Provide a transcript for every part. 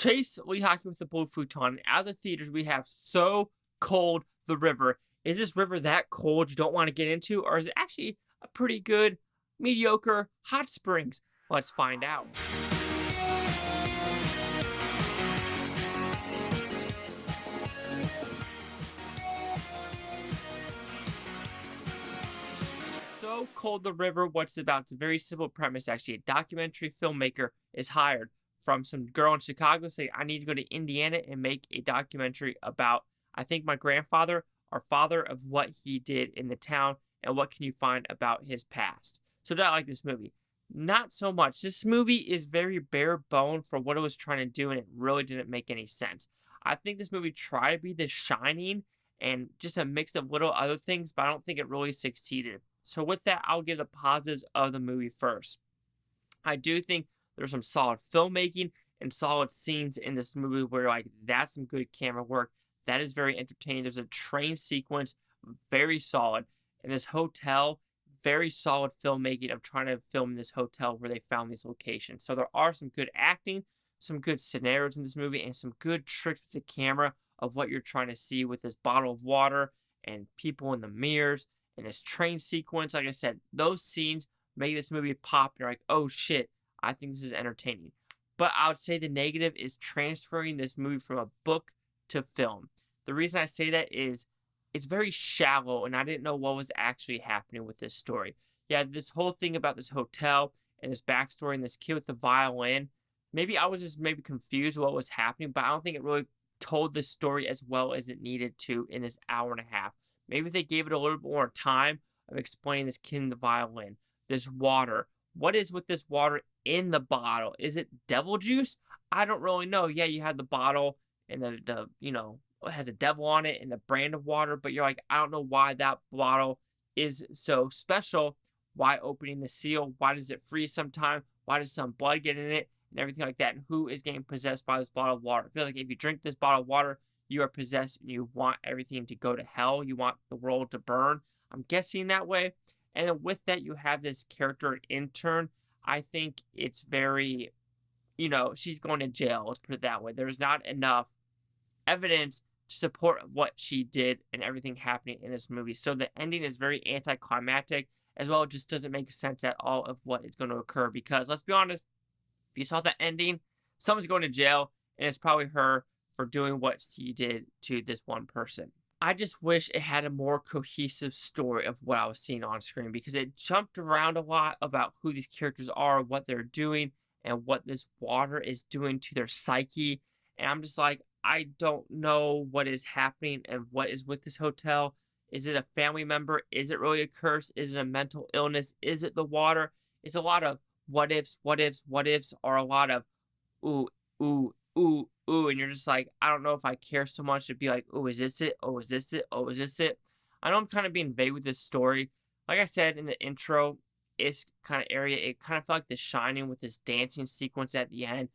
Chase Lee Hockey with the Blue Futon. Out of the theaters, we have So Cold the River. Is this river that cold you don't want to get into, or is it actually a pretty good, mediocre hot springs? Let's find out. So Cold the River, what's it about? It's a very simple premise, actually. A documentary filmmaker is hired from some girl in Chicago saying, I need to go to Indiana and make a documentary about, I think, my grandfather or father, of what he did in the town and what can you find about his past. So did I like this movie? Not so much. This movie is very bare bone for what it was trying to do, and it really didn't make any sense. I think this movie tried to be The Shining and just a mix of little other things, but I don't think it really succeeded. So with that, I'll give the positives of the movie first. I do think there's some solid filmmaking and solid scenes in this movie where, like, that's some good camera work. That is very entertaining. There's a train sequence, very solid. In this hotel, very solid filmmaking of trying to film this hotel where they found these locations. So there are some good acting, some good scenarios in this movie, and some good tricks with the camera of what you're trying to see with this bottle of water and people in the mirrors and this train sequence. Like I said, those scenes make this movie pop. You're like, oh shit, I think this is entertaining. But I would say the negative is transferring this movie from a book to film. The reason I say that is it's very shallow, and I didn't know what was actually happening with this story. Yeah, this whole thing about this hotel and this backstory and this kid with the violin, maybe I was just confused what was happening, but I don't think it really told the story as well as it needed to in this hour and a half. Maybe if they gave it a little bit more time of explaining this kid in the violin, this water. What is with this water in the bottle? Is it devil juice? I don't really know. Yeah, you had the bottle and the it has a devil on it and the brand of water, but you're like, I don't know why that bottle is so special. Why opening the seal? Why does it freeze sometime? Why does some blood get in it and everything like that? And who is getting possessed by this bottle of water? I feel like if you drink this bottle of water, you are possessed and you want everything to go to hell. You want the world to burn. I'm guessing that way. And then with that, you have this character intern. I think it's very, she's going to jail. Let's put it that way. There's not enough evidence to support what she did and everything happening in this movie. So the ending is very anticlimactic as well. It just doesn't make sense at all of what is going to occur because, let's be honest, if you saw the ending, someone's going to jail and it's probably her for doing what she did to this one person. I just wish it had a more cohesive story of what I was seeing on screen because it jumped around a lot about who these characters are, what they're doing, and what this water is doing to their psyche. And I'm just like, I don't know what is happening and what is with this hotel. Is it a family member? Is it really a curse? Is it a mental illness? Is it the water? It's a lot of what ifs, or a lot of ooh, ooh, ooh, ooh. And you're just like, I don't know if I care so much to be like, oh, is this it? Oh, is this it? Oh, is this it? I know I'm kind of being vague with this story. Like I said in the intro, it's kind of area. It kind of felt like The Shining with this dancing sequence at the end.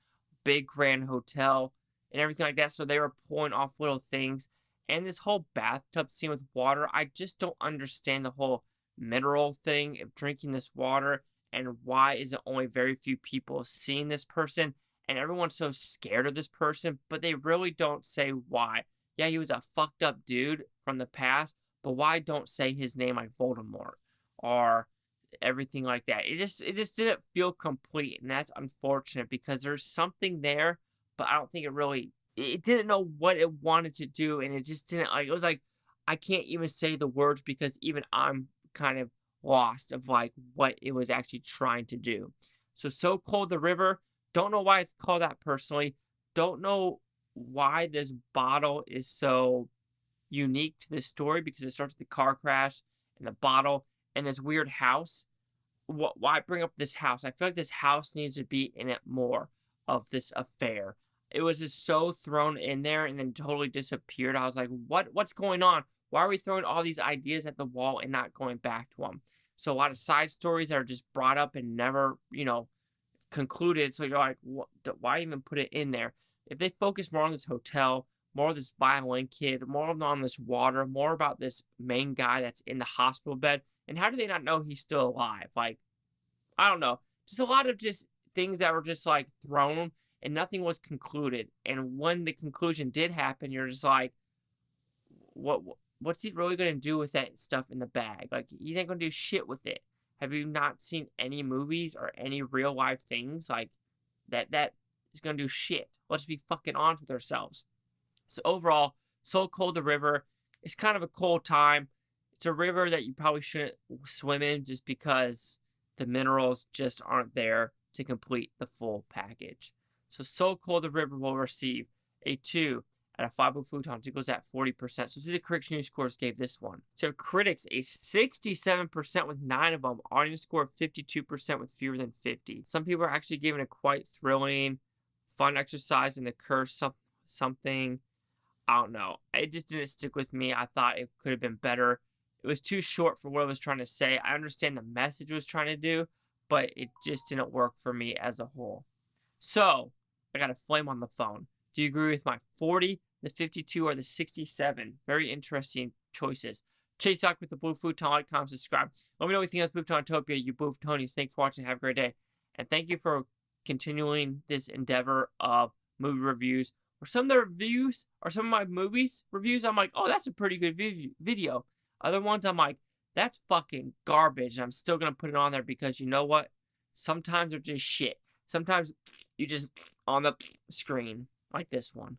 Big grand hotel and everything like that. So they were pulling off little things. And this whole bathtub scene with water, I just don't understand the whole mineral thing of drinking this water. And why is it only very few people seeing this person? And everyone's so scared of this person, but they really don't say why. Yeah, he was a fucked up dude from the past, but why don't say his name like Voldemort or everything like that? It just didn't feel complete, and that's unfortunate because there's something there, but I don't think it didn't know what it wanted to do, and it just didn't, like, it was like, I can't even say the words because even I'm kind of lost of like what it was actually trying to do. So Cold the River, don't know why it's called that personally. Don't know why this bottle is so unique to this story because it starts with the car crash and the bottle and this weird house. Why bring up this house? I feel like this house needs to be in it more of this affair. It was just so thrown in there and then totally disappeared. I was like, what's going on? Why are we throwing all these ideas at the wall and not going back to them? So a lot of side stories that are just brought up and never, concluded. So you're like, why even put it in there? If they focus more on this hotel, more of this violin kid, more on this water, more about this main guy that's in the hospital bed, and how do they not know he's still alive? Like, I don't know. Just a lot of just things that were just like thrown and nothing was concluded. And when the conclusion did happen, you're just like, what's he really going to do with that stuff in the bag? Like, he's not going to do shit with it. Have you not seen any movies or any real life things like that is going to do shit? Let's be fucking honest with ourselves. So overall, so cold the river. It's kind of a cold time. It's a river that you probably shouldn't swim in just because the minerals just aren't there to complete the full package. So cold the river will receive a 2 out of 5 Futons. It goes at 40%. So see the Critics News scores gave this one. So critics, a 67% with 9 of them. Audience score of 52% with fewer than 50. Some people are actually giving a quite thrilling, fun exercise in the curse something. I don't know. It just didn't stick with me. I thought it could have been better. It was too short for what it was trying to say. I understand the message it was trying to do, but it just didn't work for me as a whole. So, I got a flame on the phone. Do you agree with my 40, the 52, or the 67? Very interesting choices. Chase Talk with the Blue Futon. Like, comment, subscribe. Let me know what you think of Futontopia. You Blue Futonies. Thanks for watching. Have a great day. And thank you for continuing this endeavor of movie reviews. Or some of the reviews, or some of my movies reviews, I'm like, oh, that's a pretty good video. Other ones, I'm like, that's fucking garbage. And I'm still going to put it on there because you know what? Sometimes they're just shit. Sometimes you just on the screen, like this one.